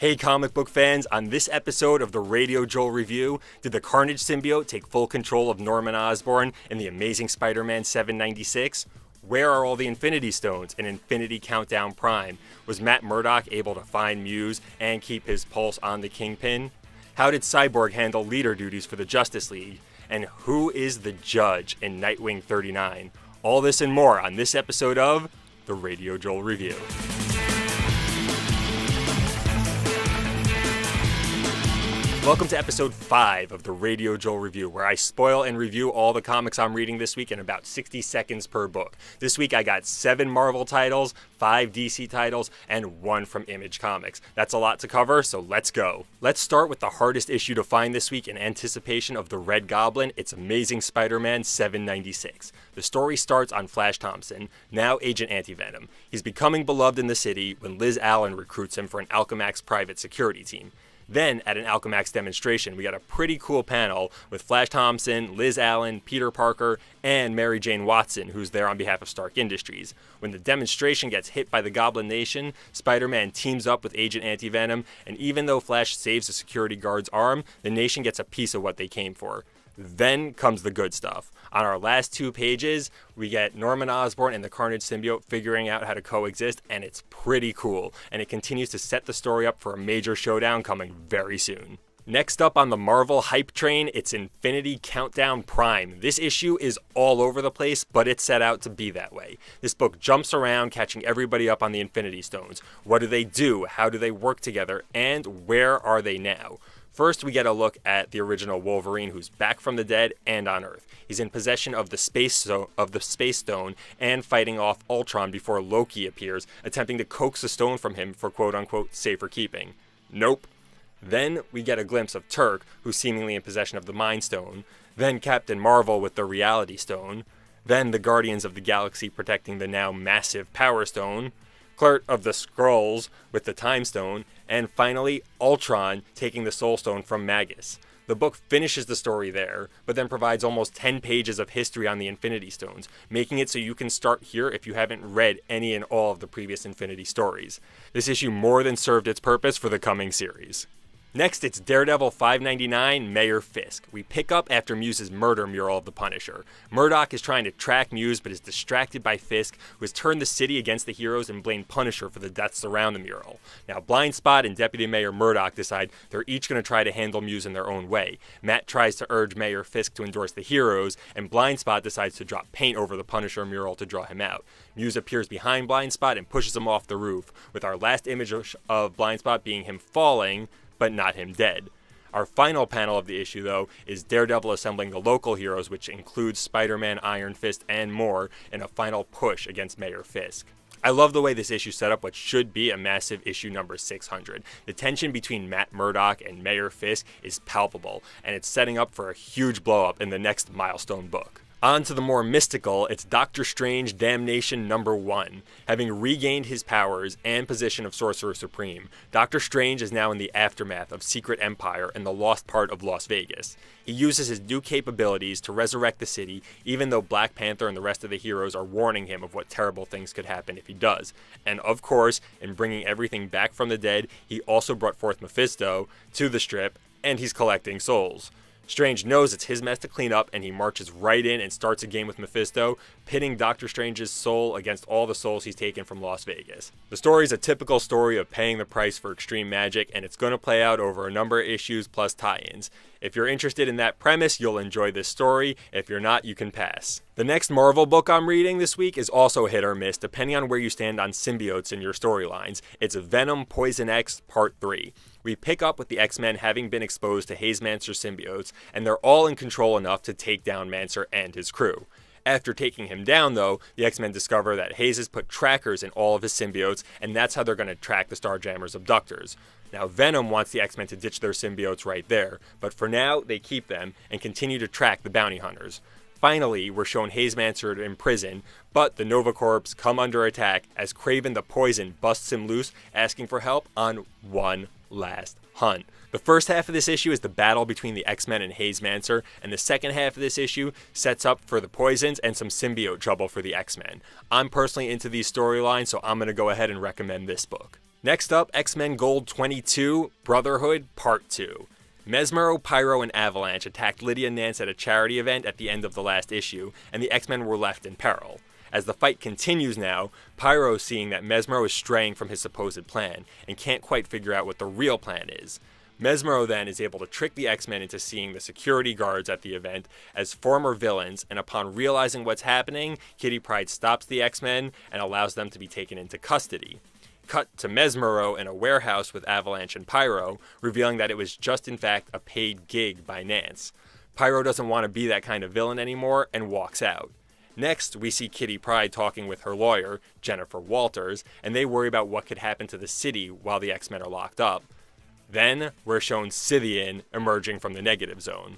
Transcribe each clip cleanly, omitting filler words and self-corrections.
Hey comic book fans, on this episode of the RadioJoel Review, did the Carnage symbiote take full control of Norman Osborn in the Amazing Spider-Man 796? Where are all the Infinity Stones in Infinity Countdown Prime? Was Matt Murdock able to find Muse and keep his pulse on the Kingpin? How did Cyborg handle leader duties for the Justice League? And who is the judge in Nightwing 39? All this and more on this episode of the RadioJoel Review. Welcome to episode 5 of the RadioJoel Review, where I spoil and review all the comics I'm reading this week in about 60 seconds per book. This week I got 7 Marvel titles, 5 DC titles, and 1 from Image Comics. That's a lot to cover, so let's go. Let's start with the hardest issue to find this week in anticipation of the Red Goblin. It's Amazing Spider-Man 796. The story starts on Flash Thompson, now Agent Anti-Venom. He's becoming beloved in the city when Liz Allen recruits him for an Alchemax private security team. Then, at an Alchemax demonstration, we got a pretty cool panel with Flash Thompson, Liz Allen, Peter Parker, and Mary Jane Watson, who's there on behalf of Stark Industries. When the demonstration gets hit by the Goblin Nation, Spider-Man teams up with Agent Anti-Venom, and even though Flash saves the security guard's arm, the Nation gets a piece of what they came for. Then comes the good stuff. On our last 2 pages, we get Norman Osborn and the Carnage symbiote figuring out how to coexist, and it's pretty cool. And it continues to set the story up for a major showdown coming very soon. Next up on the Marvel hype train, it's Infinity Countdown Prime. This issue is all over the place, but it's set out to be that way. This book jumps around, catching everybody up on the Infinity Stones. What do they do? How do they work together? And where are they now? First, we get a look at the original Wolverine, who's back from the dead and on Earth. He's in possession of the Space Stone and fighting off Ultron before Loki appears, attempting to coax the stone from him for quote-unquote safer keeping. Nope. Then we get a glimpse of Turk, who's seemingly in possession of the Mind Stone. Then Captain Marvel with the Reality Stone. Then the Guardians of the Galaxy protecting the now massive Power Stone. Clerk of the Skrulls with the Time Stone, and finally Ultron taking the Soul Stone from Magus. The book finishes the story there, but then provides almost 10 pages of history on the Infinity Stones, making it so you can start here if you haven't read any and all of the previous Infinity stories. This issue more than served its purpose for the coming series. Next, it's Daredevil 599, Mayor Fisk. We pick up after Muse's murder mural of the Punisher. Murdock is trying to track Muse, but is distracted by Fisk, who has turned the city against the heroes and blamed Punisher for the deaths around the mural. Now, Blind Spot and Deputy Mayor Murdock decide they're each going to try to handle Muse in their own way. Matt tries to urge Mayor Fisk to endorse the heroes, and Blind Spot decides to drop paint over the Punisher mural to draw him out. Muse appears behind Blind Spot and pushes him off the roof, with our last image of Blind Spot being him falling, but not him dead. Our final panel of the issue, though, is Daredevil assembling the local heroes, which includes Spider-Man, Iron Fist, and more, in a final push against Mayor Fisk. I love the way this issue set up what should be a massive issue number 600. The tension between Matt Murdock and Mayor Fisk is palpable, and it's setting up for a huge blow-up in the next milestone book. On to the more mystical, it's Doctor Strange Damnation number 1. Having regained his powers and position of Sorcerer Supreme, Doctor Strange is now in the aftermath of Secret Empire in the lost part of Las Vegas. He uses his new capabilities to resurrect the city, even though Black Panther and the rest of the heroes are warning him of what terrible things could happen if he does. And of course, in bringing everything back from the dead, he also brought forth Mephisto to the strip, and he's collecting souls. Strange knows it's his mess to clean up, and he marches right in and starts a game with Mephisto, pitting Doctor Strange's soul against all the souls he's taken from Las Vegas. The story is a typical story of paying the price for extreme magic, and it's going to play out over a number of issues plus tie-ins. If you're interested in that premise, you'll enjoy this story. If you're not, you can pass. The next Marvel book I'm reading this week is also hit or miss, depending on where you stand on symbiotes in your storylines. It's Venom Poison X Part 3. We pick up with the X-Men having been exposed to Haze-Mancer's symbiotes, and they're all in control enough to take down Mancer and his crew. After taking him down, though, the X-Men discover that Hayes has put trackers in all of his symbiotes, and that's how they're going to track the Starjammer's abductors. Now, Venom wants the X-Men to ditch their symbiotes right there, but for now, they keep them and continue to track the bounty hunters. Finally, we're shown Haze-Mancer in prison, but the Nova Corps come under attack as Kraven the Poison busts him loose, asking for help on one last hunt. The first half of this issue is the battle between the X-Men and Haze-Mancer, and the second half of this issue sets up for the Poisons and some symbiote trouble for the X-Men. I'm personally into these storylines, so I'm going to go ahead and recommend this book. Next up, XMen Gold 22, Brotherhood Part 2. Mesmero, Pyro, and Avalanche attacked Lydia Nance at a charity event at the end of the last issue, and the X-Men were left in peril. As the fight continues now, Pyro is seeing that Mesmero is straying from his supposed plan, and can't quite figure out what the real plan is. Mesmero then is able to trick the X-Men into seeing the security guards at the event as former villains, and upon realizing what's happening, Kitty Pryde stops the X-Men and allows them to be taken into custody. Cut to Mesmero in a warehouse with Avalanche and Pyro, revealing that it was just in fact a paid gig by Nance. Pyro doesn't want to be that kind of villain anymore and walks out. Next, we see Kitty Pryde talking with her lawyer, Jennifer Walters, and they worry about what could happen to the city while the X-Men are locked up. Then, we're shown Scythian emerging from the negative zone.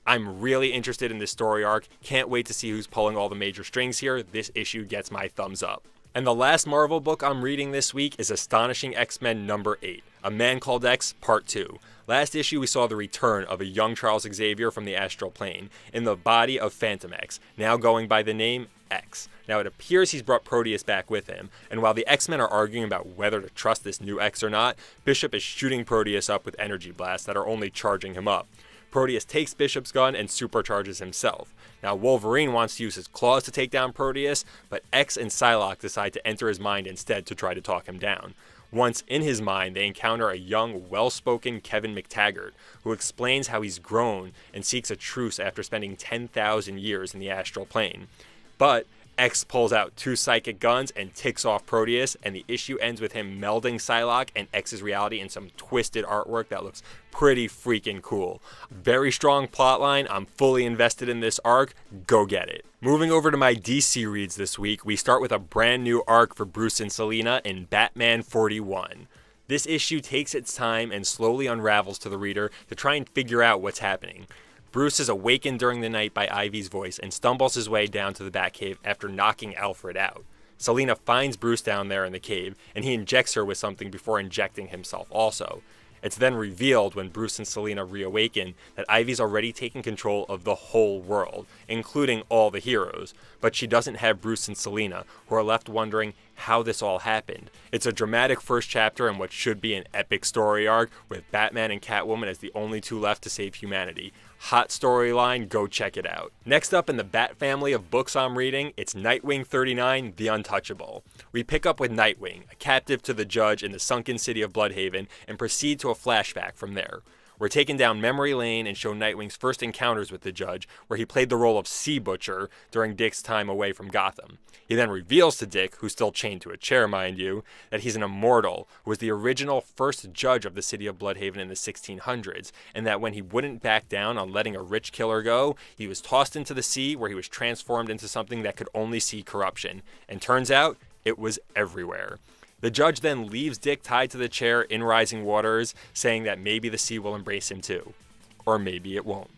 I'm really interested in this story arc, can't wait to see who's pulling all the major strings here. This issue gets my thumbs up. And the last Marvel book I'm reading this week is Astonishing X-Men number 8, A Man Called X, Part 2. Last issue we saw the return of a young Charles Xavier from the astral plane, in the body of Phantom X, now going by the name X. Now it appears he's brought Proteus back with him, and while the X-Men are arguing about whether to trust this new X or not, Bishop is shooting Proteus up with energy blasts that are only charging him up. Proteus takes Bishop's gun and supercharges himself. Now Wolverine wants to use his claws to take down Proteus, but X and Psylocke decide to enter his mind instead to try to talk him down. Once in his mind, they encounter a young, well-spoken Kevin McTaggart, who explains how he's grown and seeks a truce after spending 10,000 years in the astral plane. But X pulls out 2 psychic guns and ticks off Proteus, and the issue ends with him melding Psylocke and X's reality in some twisted artwork that looks pretty freaking cool. Very strong plotline. I'm fully invested in this arc. Go get it. Moving over to my DC reads this week, we start with a brand new arc for Bruce and Selina in Batman 41. This issue takes its time and slowly unravels to the reader to try and figure out what's happening. Bruce is awakened during the night by Ivy's voice and stumbles his way down to the Batcave after knocking Alfred out. Selina finds Bruce down there in the cave, and he injects her with something before injecting himself also. It's then revealed when Bruce and Selina reawaken that Ivy's already taken control of the whole world, including all the heroes, but she doesn't have Bruce and Selina, who are left wondering how this all happened. It's a dramatic first chapter in what should be an epic story arc, with Batman and Catwoman as the only 2 left to save humanity. Hot storyline, go check it out. Next up in the Bat family of books I'm reading, it's Nightwing 39, The Untouchable. We pick up with Nightwing, a captive to the Judge in the sunken city of Bloodhaven, and proceed to a flashback from there. We're taken down memory lane and show Nightwing's first encounters with the Judge, where he played the role of Sea Butcher during Dick's time away from Gotham. He then reveals to Dick, who's still chained to a chair mind you, that he's an immortal who was the original first judge of the city of Bloodhaven in the 1600s, and that when he wouldn't back down on letting a rich killer go, he was tossed into the sea where he was transformed into something that could only see corruption. And turns out, it was everywhere. The Judge then leaves Dick tied to the chair in rising waters, saying that maybe the sea will embrace him too. Or maybe it won't.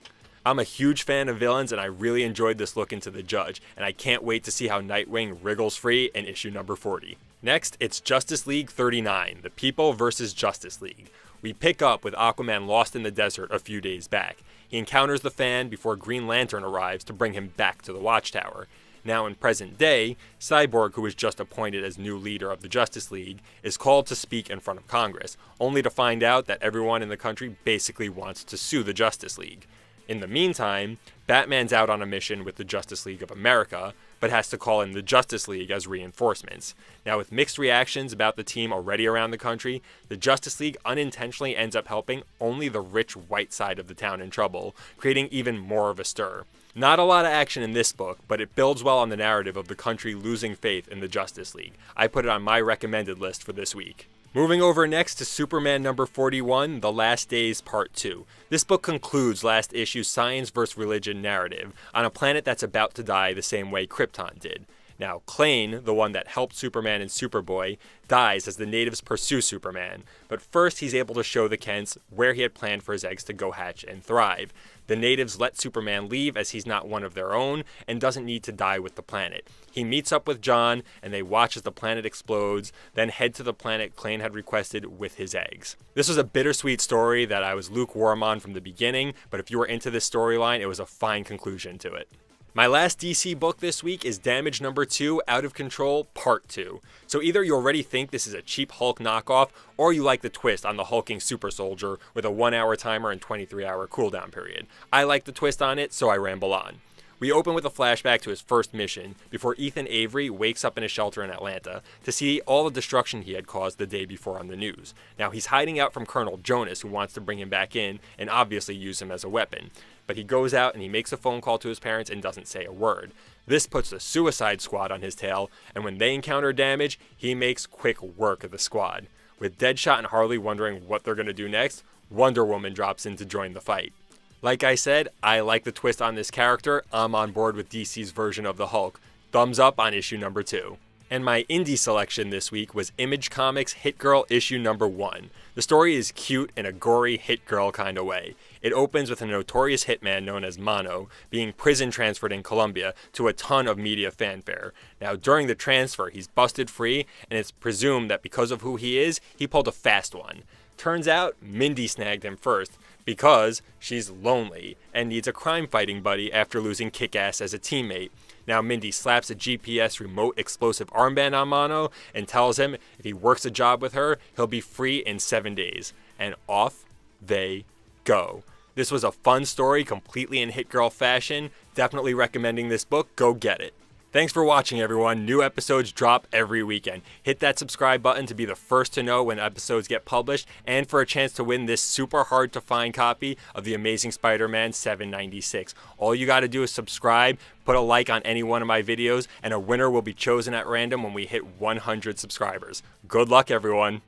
I'm a huge fan of villains, and I really enjoyed this look into the Judge, and I can't wait to see how Nightwing wriggles free in issue number 40. Next, it's Justice League 39, The People vs. Justice League. We pick up with Aquaman lost in the desert a few days back. He encounters the Fan before Green Lantern arrives to bring him back to the Watchtower. Now in present day, Cyborg, who was just appointed as new leader of the Justice League, is called to speak in front of Congress, only to find out that everyone in the country basically wants to sue the Justice League. In the meantime, Batman's out on a mission with the Justice League of America, but has to call in the Justice League as reinforcements. Now with mixed reactions about the team already around the country, the Justice League unintentionally ends up helping only the rich white side of the town in trouble, creating even more of a stir. Not a lot of action in this book, but it builds well on the narrative of the country losing faith in the Justice League. I put it on my recommended list for this week. Moving over next to Superman number 41, The Last Days Part 2. This book concludes last issue's science vs. religion narrative on a planet that's about to die the same way Krypton did. Now, Klain, the one that helped Superman and Superboy, dies as the natives pursue Superman, but first he's able to show the Kents where he had planned for his eggs to go hatch and thrive. The natives let Superman leave as he's not one of their own and doesn't need to die with the planet. He meets up with John and they watch as the planet explodes, then head to the planet Klain had requested with his eggs. This was a bittersweet story that I was lukewarm on from the beginning, but if you were into this storyline, it was a fine conclusion to it. My last DC book this week is Damage number 2, Out of Control, Part 2. So either you already think this is a cheap Hulk knockoff, or you like the twist on the hulking super soldier with a 1-hour timer and 23-hour cooldown period. I like the twist on it, so I ramble on. We open with a flashback to his first mission, before Ethan Avery wakes up in a shelter in Atlanta to see all the destruction he had caused the day before on the news. Now he's hiding out from Colonel Jonas, who wants to bring him back in and obviously use him as a weapon. But he goes out and he makes a phone call to his parents and doesn't say a word. This puts the Suicide Squad on his tail, and when they encounter Damage, he makes quick work of the squad. With Deadshot and Harley wondering what they're going to do next, Wonder Woman drops in to join the fight. Like I said, I like the twist on this character. I'm on board with DC's version of the Hulk. Thumbs up on issue number 2. And my indie selection this week was Image Comics Hit Girl issue number 1. The story is cute in a gory hit girl kind of way. It opens with a notorious hitman known as Mono being prison transferred in Colombia to a ton of media fanfare. Now during the transfer, he's busted free, and it's presumed that because of who he is, he pulled a fast one. Turns out Mindy snagged him first because she's lonely and needs a crime-fighting buddy after losing Kick-Ass as a teammate. Now Mindy slaps a GPS remote explosive armband on Mono and tells him if he works a job with her, he'll be free in 7 days. And off they go. This was a fun story, completely in Hit Girl fashion. Definitely recommending this book. Go get it. Thanks for watching, everyone. New episodes drop every weekend. Hit that subscribe button to be the first to know when episodes get published, and for a chance to win this super hard to find copy of The Amazing Spider-Man 796. All you gotta do is subscribe, put a like on any one of my videos, and a winner will be chosen at random when we hit 100 subscribers. Good luck, everyone.